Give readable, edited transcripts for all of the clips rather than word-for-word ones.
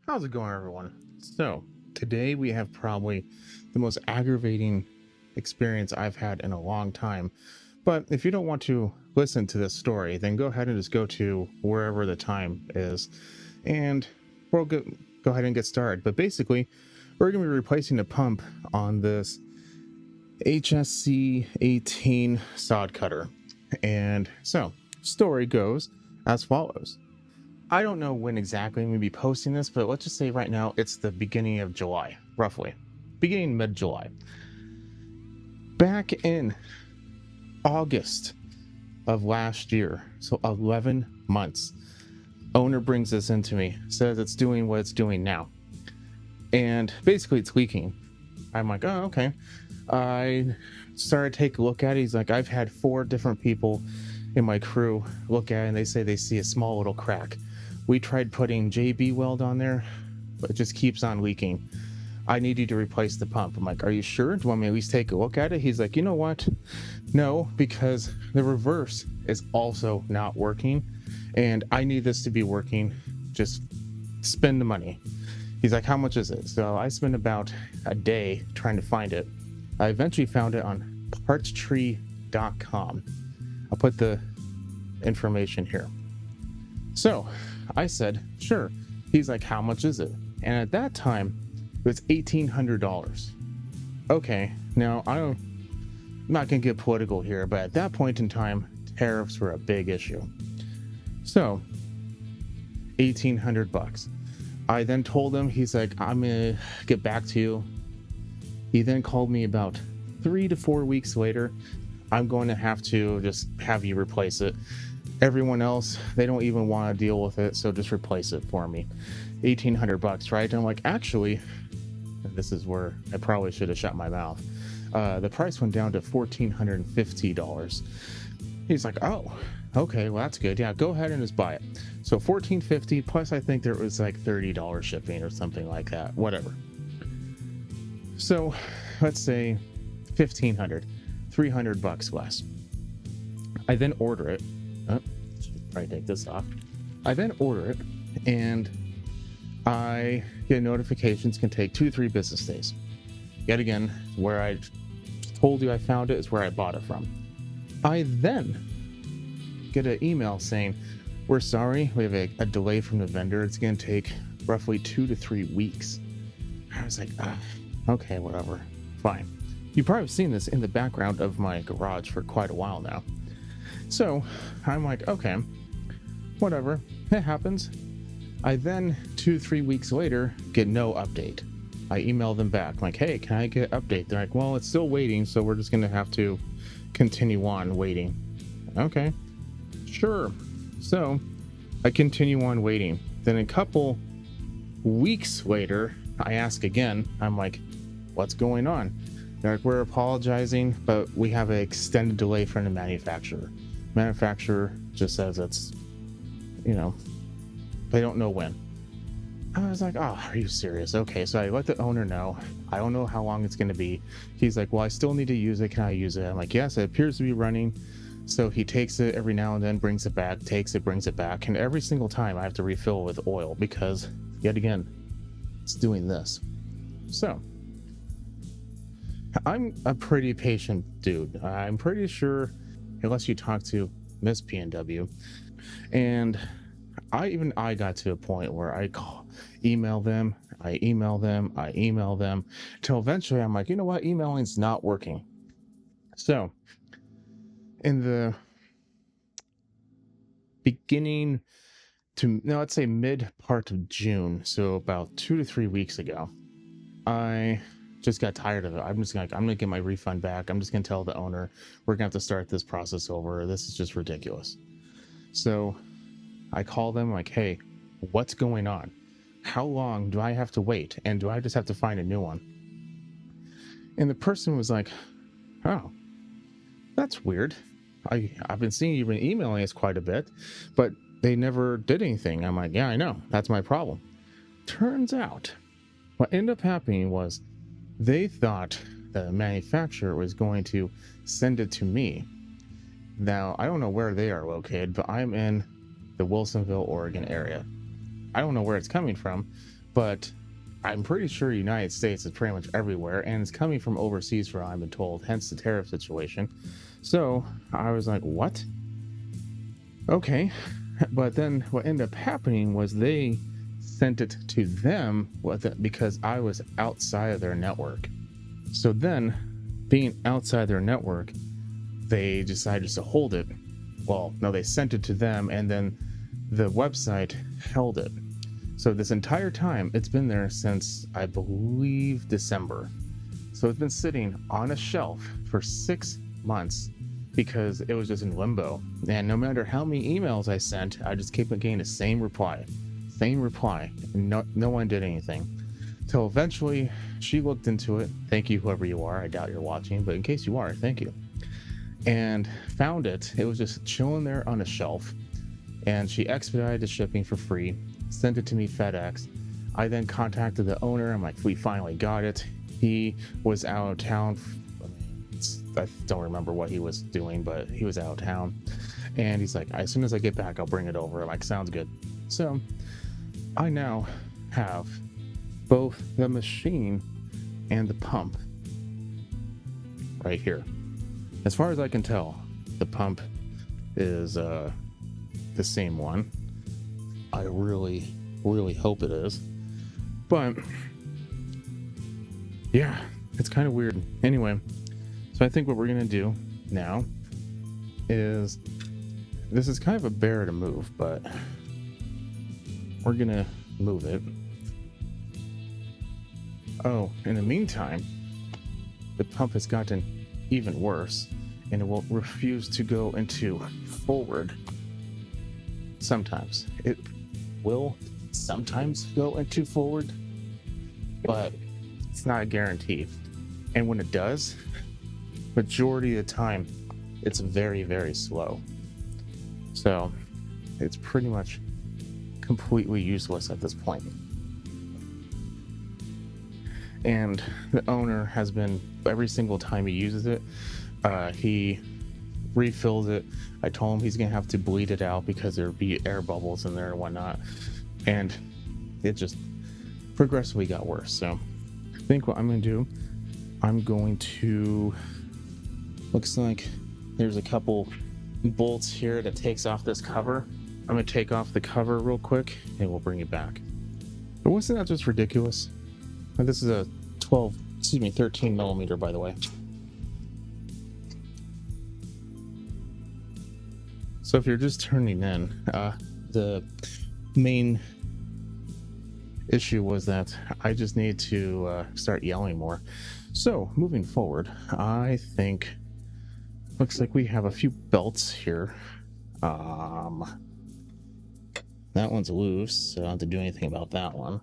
How's it going, everyone? So, today we have probably the most aggravating experience I've had in a long time. But if you don't want to listen to this story, then go ahead and just go to wherever the time is and we'll go ahead and get started. But basically, we're going to be replacing the pump on this HSC180 sod cutter. And so, story goes as follows. I don't know when exactly I'm going to be posting this, but let's just say right now it's the beginning of July, roughly. Beginning mid-July. Back in August of last year, so 11 months, owner brings this into me, says it's doing what it's doing now. And basically it's leaking. I'm like, oh, okay. I started to take a look at it. He's like, I've had 4 different people in my crew look at it and they say they see a small little crack. We tried putting JB weld on there, but it just keeps on leaking. I need you to replace the pump. I'm like, are you sure? Do you want me to at least take a look at it? He's like, you know what? No, because the reverse is also not working and I need this to be working. Just spend the money. He's like, how much is it? So I spent about a day trying to find it. I eventually found it on partstree.com. I'll put the information here. So I said, sure. He's like, how much is it? And at that time, it was $1,800. Okay, now I'm not going to get political here, but at that point in time, tariffs were a big issue. So, $1,800. I then told him, he's like, I'm going to get back to you. He then called me about 3 to 4 weeks later. I'm going to have to just have you replace it. Everyone else, they don't even want to deal with it, so just replace it for me. $1,800, right? And I'm like, actually, this is where I probably should have shut my mouth. The price went down to $1,450. He's like, oh, okay, well that's good. Yeah, go ahead and just buy it. So $1,450 plus I think there was like $30 shipping or something like that. Whatever. So let's say $1,500, $300 less. I then order it. Should probably take this off. I then order it, and I get notifications can take 2 to 3 business days. Yet again, where I told you I found it is where I bought it from. I then get an email saying, we're sorry, we have a delay from the vendor. It's going to take roughly 2 to 3 weeks. I was like, okay, whatever, fine. You've probably seen this in the background of my garage for quite a while now. So I'm like, okay, whatever, it happens. I then 2 to 3 weeks later get no update. I email them back like, hey, can I get an update? They're like, well, it's still waiting, so we're just gonna have to continue on waiting. Okay, sure. So I continue on waiting. Then a couple weeks later, I ask again. I'm like, what's going on? They're like, we're apologizing, but we have an extended delay from the manufacturer. Manufacturer just says it's, they don't know when. I was like, oh, are you serious? Okay, so I let the owner know. I don't know how long it's going to be. He's like, well, I still need to use it. Can I use it? I'm like, yes, it appears to be running. So he takes it every now and then, brings it back, takes it, brings it back. And every single time I have to refill with oil because, yet again, it's doing this. So I'm a pretty patient dude. I'm pretty sure, unless you talk to Miss PNW, and I got to a point where I email them, till eventually I'm like, you know what, emailing's not working. So in the beginning to, let's say mid part of June, so about 2 to 3 weeks ago, I just got tired of it. I'm gonna get my refund back. I'm just gonna tell the owner we're gonna have to start this process over. This is just ridiculous. So I call them like, hey, what's going on? How long do I have to wait? And do I just have to find a new one? And the person was like, oh, that's weird. I've been seeing you've been emailing us quite a bit, but they never did anything. I'm like, yeah, I know. That's my problem. Turns out what ended up happening was they thought the manufacturer was going to send it to me. Now, I don't know where they are located, but I'm in the Wilsonville, Oregon area. I don't know where it's coming from, but I'm pretty sure United States is pretty much everywhere, and it's coming from overseas from what I've been told, hence the tariff situation. So I was like, what? Okay. But then what ended up happening was they sent it to them because I was outside of their network. So then, being outside their network, they decided to hold it. Well, no, they sent it to them, and then the website held it. So this entire time, it's been there since, I believe, December. So it's been sitting on a shelf for 6 months because it was just in limbo. And no matter how many emails I sent, I just kept getting the same reply. And no one did anything. Till eventually, she looked into it. Thank you, whoever you are. I doubt you're watching, but in case you are, thank you. And found it. It was just chilling there on a shelf. And she expedited the shipping for free, sent it to me FedEx. I then contacted the owner. I'm like, we finally got it. He was out of town. I don't remember what he was doing, but he was out of town. And he's like, as soon as I get back, I'll bring it over. I'm like, sounds good. So I now have both the machine and the pump right here. As far as I can tell, the pump is the same one. I really, really hope it is. But yeah, it's kind of weird. Anyway, so I think what we're gonna do now is, this is kind of a bear to move, but we're gonna move it. Oh, in the meantime, the pump has gotten even worse, and it will refuse to go into forward. Sometimes it will sometimes go into forward, but it's not a guarantee. And when it does, majority of the time, it's very, very slow. So it's pretty much completely useless at this point. And the owner has been, every single time he uses it, he refills it. I told him he's gonna have to bleed it out because there'd be air bubbles in there and whatnot, and it just progressively got worse. So I think what I'm gonna do, I'm going to, looks like there's a couple bolts here that takes off this cover. I'm gonna take off the cover real quick and we'll bring it back. But wasn't that just ridiculous? This is a 13 millimeter, by the way. So if you're just turning in, the main issue was that I just need to start yelling more. So moving forward, I think, looks like we have a few belts here. That one's loose, so I don't have to do anything about that one.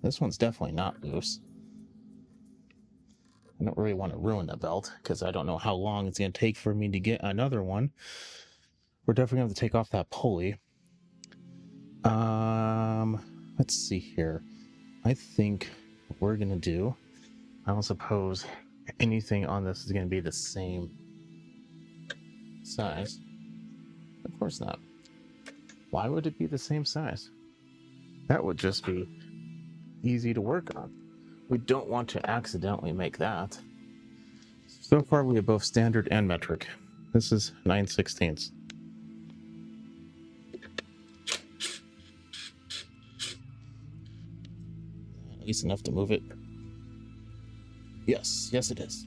This one's definitely not loose. I don't really want to ruin the belt because I don't know how long it's going to take for me to get another one. We're definitely going to have to take off that pulley. Let's see here. I think what we're going to do, I don't suppose anything on this is going to be the same size. Of course not. Why would it be the same size? That would just be easy to work on. We don't want to accidentally make that. So far we have both standard and metric. This is 9/16. At least enough to move it. Yes it is.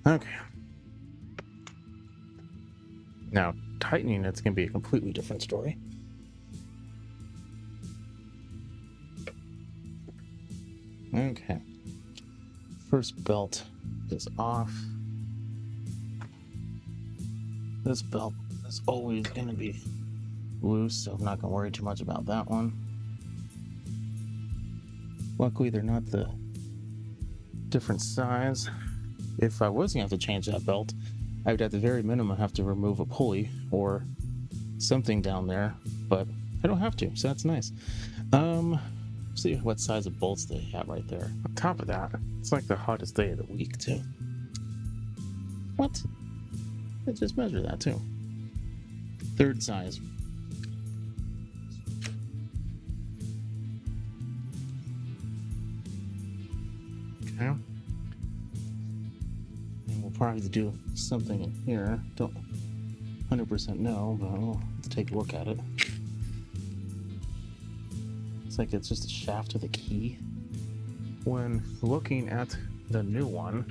Okay. Now tightening it's going to be a completely different story. Okay, first belt is off. This belt is always going to be loose, so I'm not going to worry too much about that one. Luckily, they're not the different size. If I was going to have to change that belt, I would at the very minimum have to remove a pulley or something down there, but I don't have to, so that's nice. See what size of bolts they have right there. On top of that, it's like the hottest day of the week too. What? Let's just measure that too. Third size. Okay. And we'll probably do something in here. Don't 100% know, but we'll have to take a look at it. It's like it's just a shaft with a key. When looking at the new one,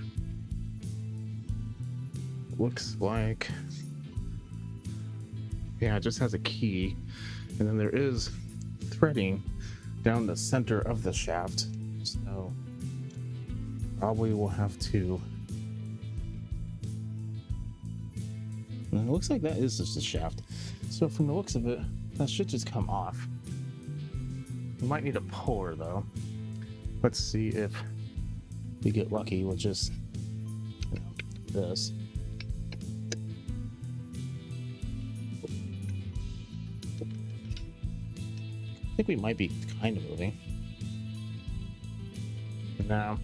looks like, yeah, it just has a key, and then there is threading down the center of the shaft, so probably we'll have to, and it looks like that is just a shaft, so from the looks of it, that should just come off. We might need a puller though. Let's see if we get lucky with just, this. I think we might be kind of moving. No,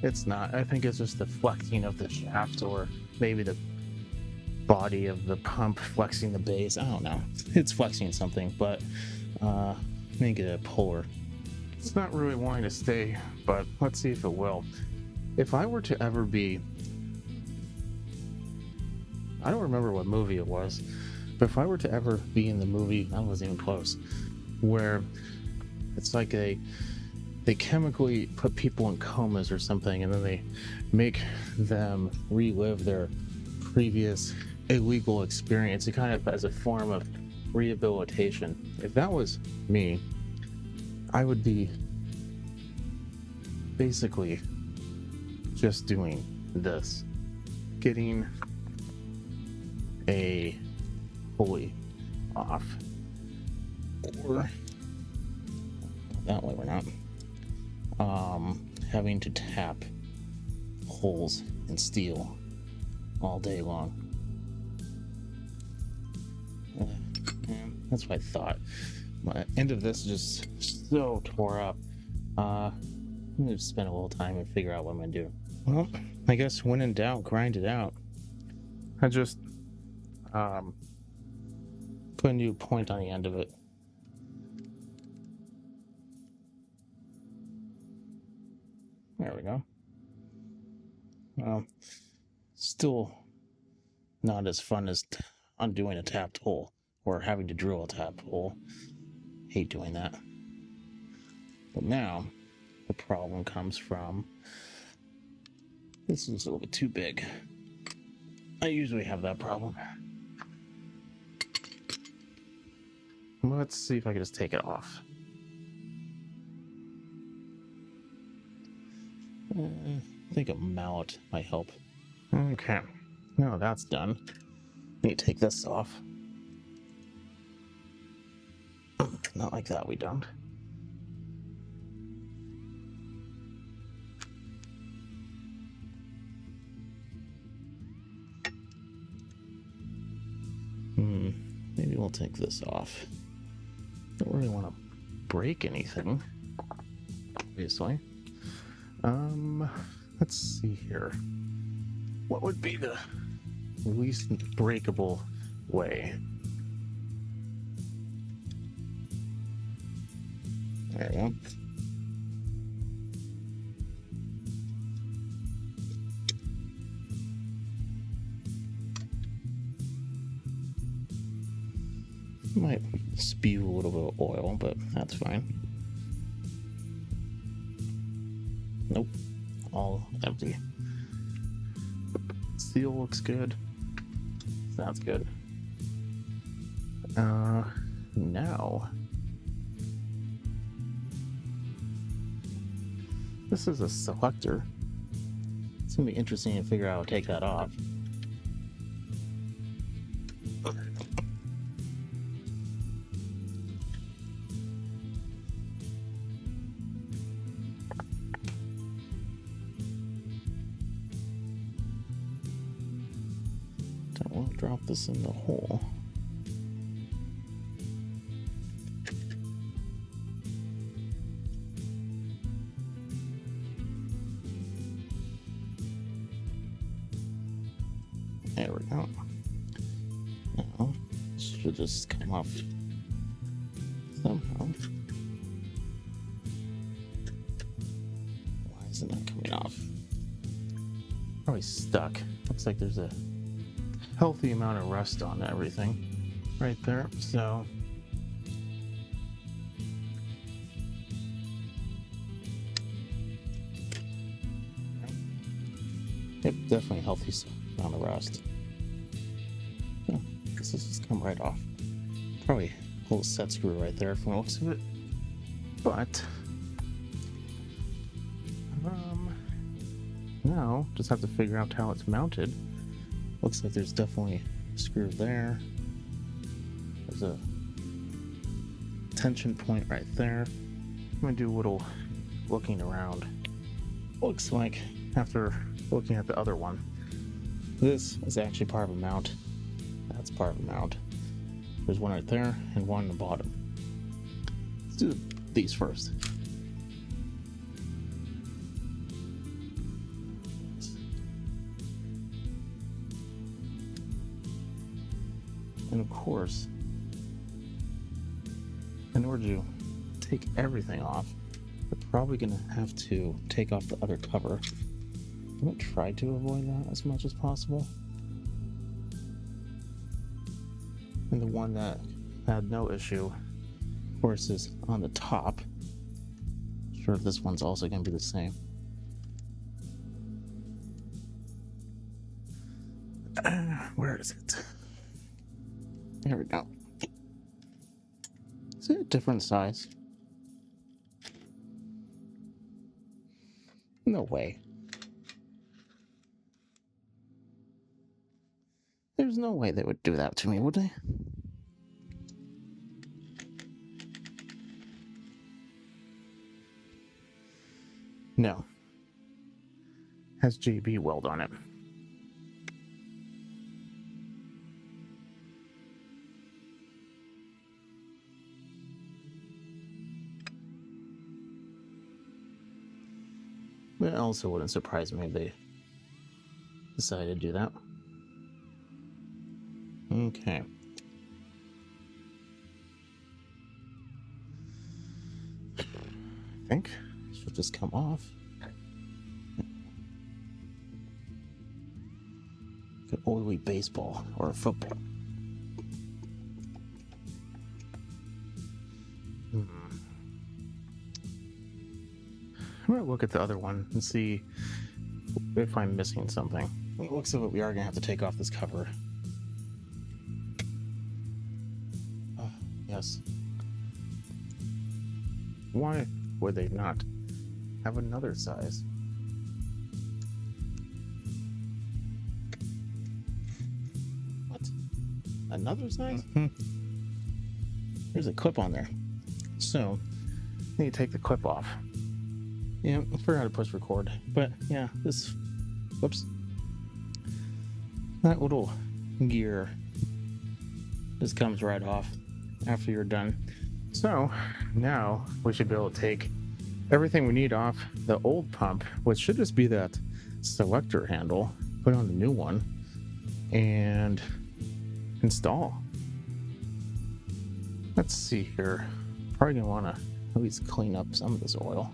it's not. I think it's just the flexing of the shaft, or maybe the body of the pump flexing the base. I don't know. It's flexing something, but make it a puller. It's not really wanting to stay, but let's see if it will. If I were to ever be, I don't remember what movie it was, but if I were to ever be in the movie, I wasn't even close, where it's like they chemically put people in comas or something, and then they make them relive their previous illegal experience, it kind of as a form of rehabilitation. If that was me, I would be basically just doing this, getting a pulley off, or that way we're not having to tap holes in steel all day long. That's what I thought. My end of this is just so tore up. I'm gonna spend a little time and figure out what I'm gonna do. Well, I guess when in doubt, grind it out. I just put a new point on the end of it. There we go. Still not as fun as undoing a tapped hole or having to drill a tapped hole. Hate doing that. But now the problem comes from, this is a little bit too big. I usually have that problem. Let's see if I can just take it off. I think a mallet might help. Okay, now that's done. Need to take this off. Not like that, we don't. Maybe we'll take this off. Don't really want to break anything, obviously. Let's see here. What would be the least breakable way? There we go. Might spew a little bit of oil, but that's fine. Nope, all empty. Steel looks good. That's good. Now, this is a selector. It's gonna be interesting to figure out how to take that off. Don't want to drop this in the hole. There we go. Now, this should just come off somehow. Why is it not coming off? probably stuck. Looks like there's a healthy amount of rust on everything right there. So yep, definitely a healthy amount of rust. Oh, I guess this just come right off. Probably a little set screw right there from the looks of it. But now just have to figure out how it's mounted. Looks like there's definitely a screw there. There's a tension point right there. I'm gonna do a little looking around. Looks like after looking at the other one, this is actually part of a mount. That's part of a mount. There's one right there and one on the bottom. Let's do these first. And of course, in order to take everything off, we're probably going to have to take off the other cover. I'm going to try to avoid that as much as possible. And the one that had no issue, of course, is on the top. I'm sure this one's also going to be the same. Where is it? There we go. Is it a different size? No way. There's no way they would do that to me, would they? No. Has JB weld on it. But it also wouldn't surprise me if they decided to do that. Okay. I think it should just come off. Like an oily baseball or a football. I'm gonna look at the other one and see if I'm missing something. It looks like we are gonna have to take off this cover. Oh, yes. Why would they not have another size? What? Another size? There's a clip on there. So, I need to take the clip off. Yeah, I forgot to push record. But yeah, this, whoops. That little gear just comes right off after you're done. So now we should be able to take everything we need off the old pump, which should just be that selector handle, put on the new one, and install. Let's see here. Probably gonna want to at least clean up some of this oil.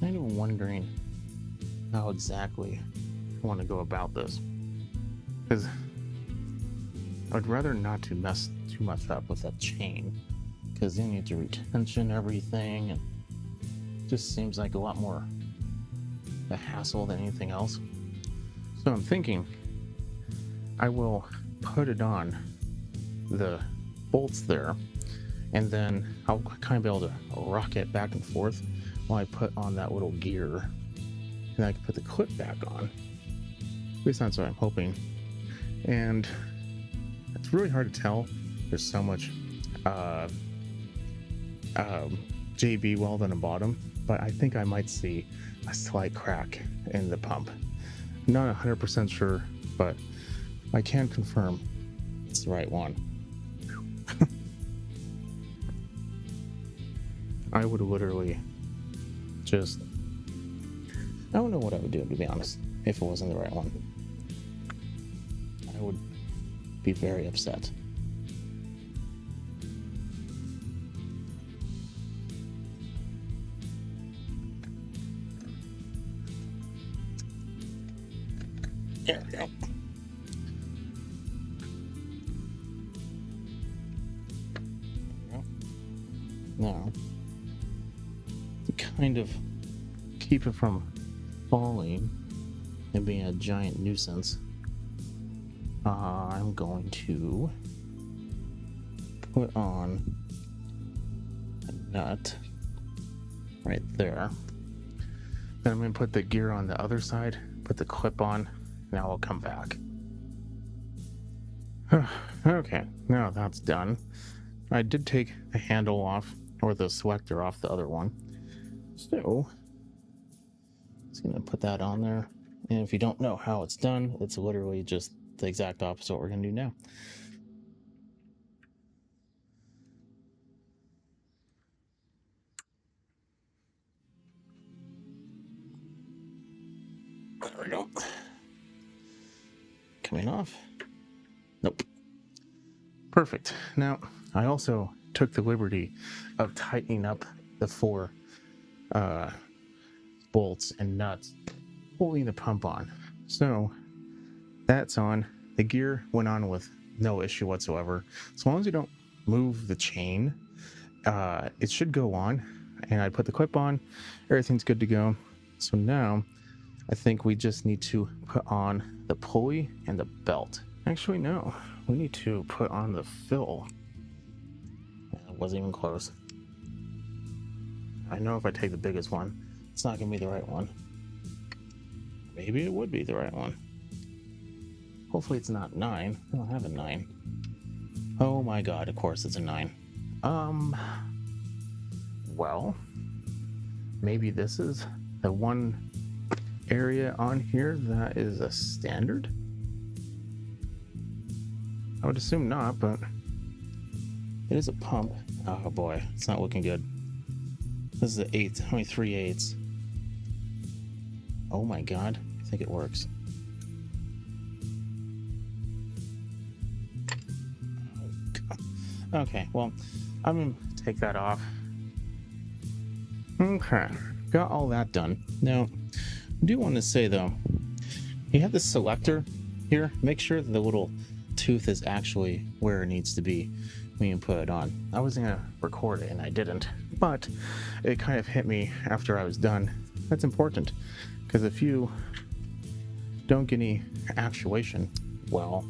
Kind of wondering how exactly I want to go about this, because I'd rather not to mess too much up with that chain, because then you need to retension everything, and it just seems like a lot more a hassle than anything else. So I'm thinking I will put it on the bolts there, and then I'll kind of be able to rock it back and forth while I put on that little gear, and I can put the clip back on. At least that's what I'm hoping. And it's really hard to tell. There's so much JB weld on the bottom, but I think I might see a slight crack in the pump. I'm not 100% sure, but I can confirm it's the right one. I would literally just, I don't know what I would do, to be honest, if it wasn't the right one. I would be very upset. There we go. Now, to kind of keep it from falling and being a giant nuisance, I'm going to put on a nut right there. Then I'm going to put the gear on the other side, put the clip on, now I'll come back. Okay, now that's done. I did take the handle off, or the selector off the other one. So, just going to put that on there. And if you don't know how it's done, it's literally just the exact opposite of what we're going to do now. There we go. Coming off. Nope. Perfect. Now, I also took the liberty of tightening up the 4 bolts and nuts holding the pump on. So that's on. The gear went on with no issue whatsoever. As long as you don't move the chain, it should go on. And I put the clip on. Everything's good to go. So now I think we just need to put on the pulley and the belt. Actually, no. We need to put on the fill. It wasn't even close. I know if I take the biggest one, it's not going to be the right one. Maybe it would be the right one. Hopefully it's not 9. I don't have a 9. Oh my god, of course it's a 9. Well, maybe this is the one area on here that is a standard? I would assume not, but it is a pump. Oh boy, it's not looking good. This is the 8th, only 3/8. Oh my god, I think it works. Okay, well, I'm gonna take that off. Okay, got all that done. Now, I do want to say though, you have this selector here. Make sure that the little tooth is actually where it needs to be when you put it on. I was gonna record it and I didn't, but it kind of hit me after I was done. That's important, because if you don't get any actuation, well,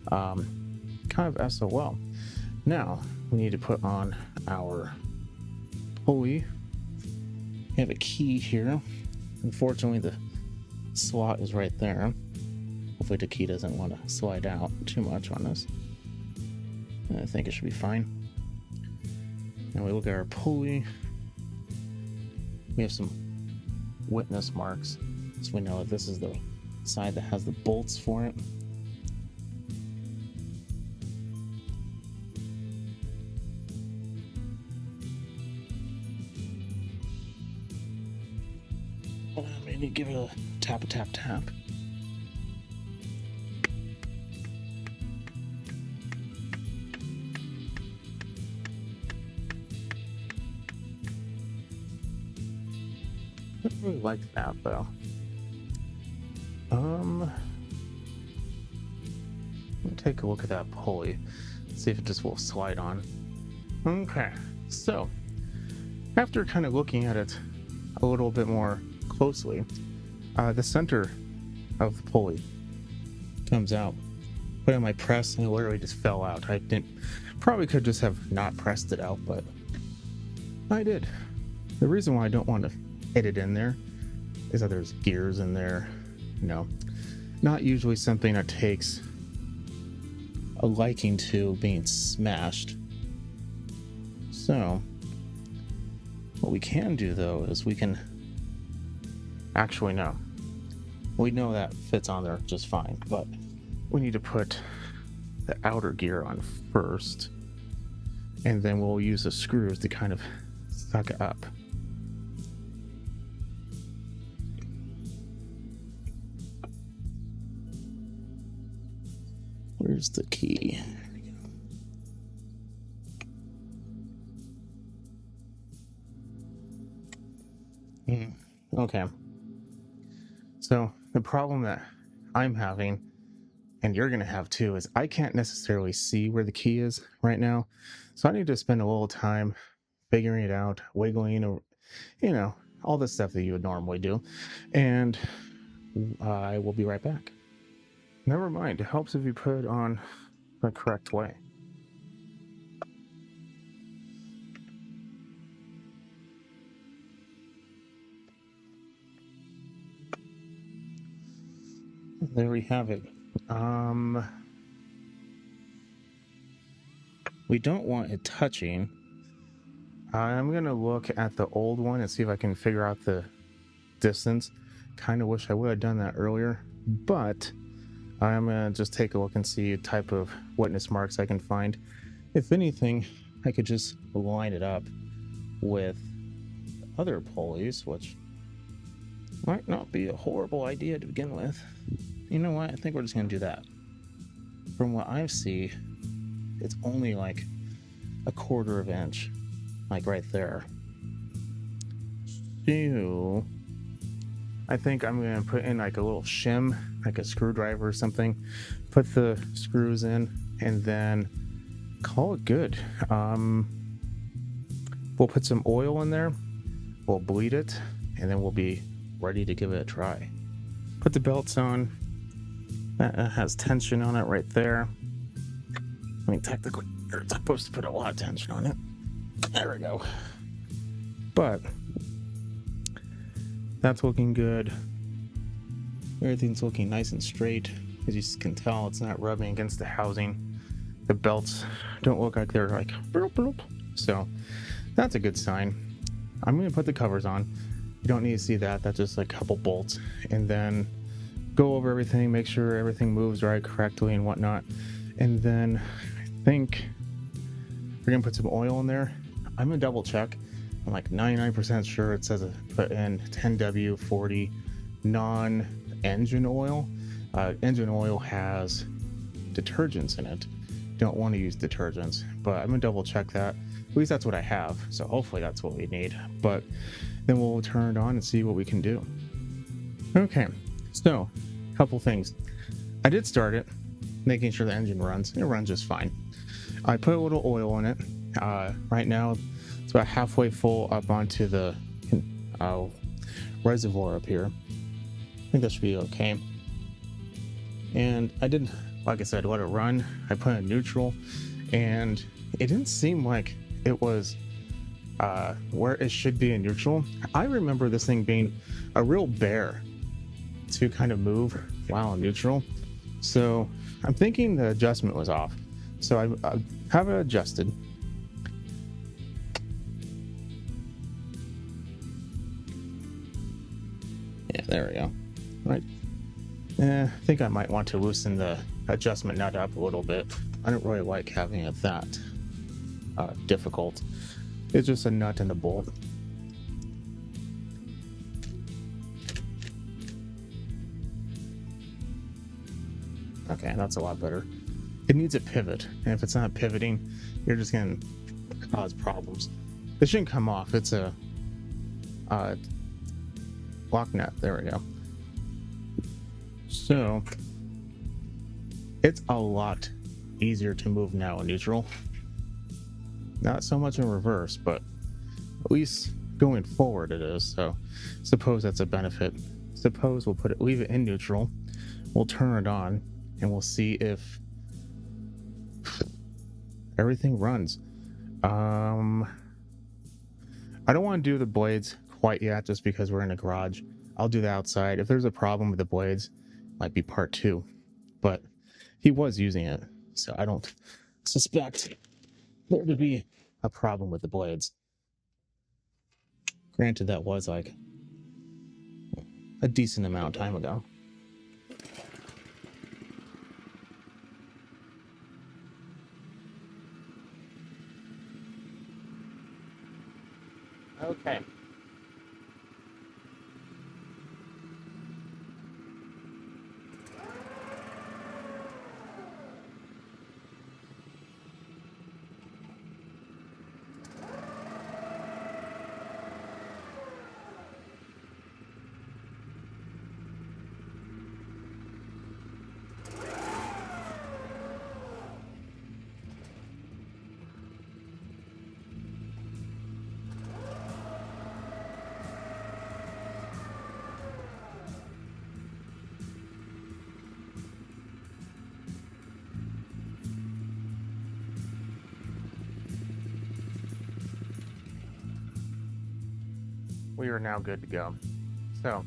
kind of SOL. Now we need to put on our pulley. We have a key here. Unfortunately, the slot is right there. Hopefully the key doesn't want to slide out too much on us. I think it should be fine. Now we look at our pulley. We have some witness marks, so we know that this is the side that has the bolts for it. Maybe give it a tap. I don't really like that though. Let me take a look at that pulley, see if it just will slide on. Okay, so after kind of looking at it a little bit more closely, the center of the pulley comes out. Put on my press and it literally just fell out. I probably could just have not pressed it out, but I did. The reason why I don't want to hit it in there is that there's gears in there. You know, not usually something that takes a liking to being smashed. So what we can do though is we can actually no. We know that fits on there just fine, but we need to put the outer gear on first, and then we'll use the screws to kind of suck it up. Where's the key? Okay. So the problem that I'm having, and you're going to have too, is I can't necessarily see where the key is right now. So I need to spend a little time figuring it out, wiggling, all the stuff that you would normally do. And I will be right back. Never mind. It helps if you put it on the correct way. There we have it. We don't want it touching. I'm going to look at the old one and see if I can figure out the distance. Kind of wish I would have done that earlier, but I'm going to just take a look and see what type of witness marks I can find. If anything, I could just line it up with other pulleys, which might not be a horrible idea to begin with. You know what? I think we're just going to do that. From what I see, it's only like a 1/4 inch, like right there. So I think I'm going to put in like a little shim, like a screwdriver or something, put the screws in, and then call it good. We'll put some oil in there, we'll bleed it, and then we'll be ready to give it a try. Put the belts on. That has tension on it right there. I mean, technically, you're supposed to put a lot of tension on it. There we go. But that's looking good. Everything's looking nice and straight. As you can tell, it's not rubbing against the housing. The belts don't look like they're like bloop, bloop. So that's a good sign. I'm going to put the covers on. You don't need to see that. That's just like a couple bolts. And then go over everything, make sure everything moves right, correctly, and whatnot. And then I think we're going to put some oil in there. I'm going to double check. I'm like 99% sure it says put in 10W40 non-engine oil. Engine oil has detergents in it. Don't want to use detergents, but I'm going to double check that. At least that's what I have. So hopefully that's what we need. But then we'll turn it on and see what we can do. Okay, so a couple things. I did start it, making sure the engine runs. It runs just fine. I put a little oil in it. Right now, it's about halfway full up onto the reservoir up here. I think that should be okay. And I did, like I said, let it run. I put it in neutral, and it didn't seem like it was where it should be in neutral. I remember this thing being a real bear to kind of move while in neutral. So I'm thinking the adjustment was off. So I have it adjusted. Yeah, there we go. Right. I think I might want to loosen the adjustment nut up a little bit. I don't really like having it that difficult. It's just a nut and a bolt. Okay, that's a lot better. It needs a pivot, and if it's not pivoting, you're just going to cause problems. It shouldn't come off. It's a lock nut. There we go. So it's a lot easier to move now in neutral. Not so much in reverse, but at least going forward it is. So suppose that's a benefit. Suppose we'll leave it in neutral. We'll turn it on and we'll see if everything runs. I don't want to do the blades quite yet just because we're in a garage. I'll do the outside. If there's a problem with the blades, might be part 2. But he was using it, so I don't suspect there to be a problem with the blades. Granted, that was like a decent amount of time ago. Okay. we are now good to go. So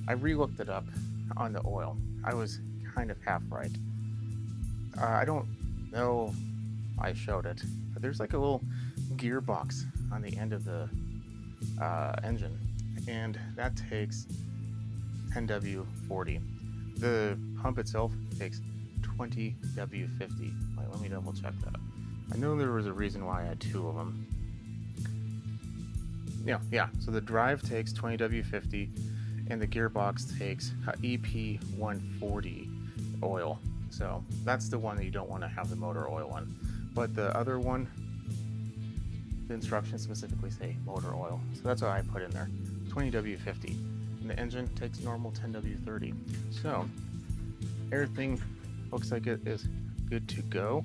I re-looked it up on the oil. I was kind of half right. I don't know if I showed it, but there's like a little gearbox on the end of the engine, and that takes 10W40. The pump itself takes 20W50. Wait, let me double check that. I know there was a reason why I had two of them. Yeah. So the drive takes 20W50, and the gearbox takes EP140 oil. So that's the one that you don't want to have the motor oil on. But the other one, the instructions specifically say motor oil. So that's what I put in there, 20W50. And the engine takes normal 10W30. So everything looks like it is good to go.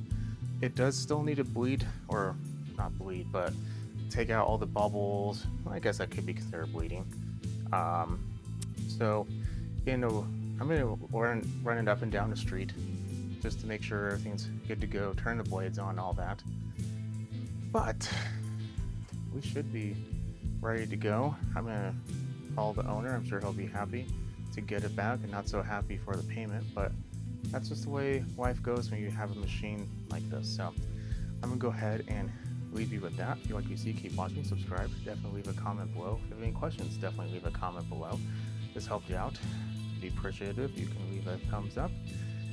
It does still need to bleed, or not bleed, but take out all the bubbles. Well, I guess that could be considered bleeding. So I'm gonna run it up and down the street just to make sure everything's good to go, turn the blades on, all that. But we should be ready to go. I'm gonna call the owner. I'm sure he'll be happy to get it back, and not so happy for the payment, but that's just the way life goes when you have a machine like this. So I'm gonna go ahead and leave you with that. If you like what you see, keep watching, subscribe, definitely leave a comment below. If you have any questions, definitely leave a comment below. This helped you out. Be appreciative. You can leave a thumbs up,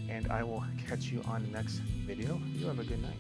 and I will catch you on the next video. You have a good night.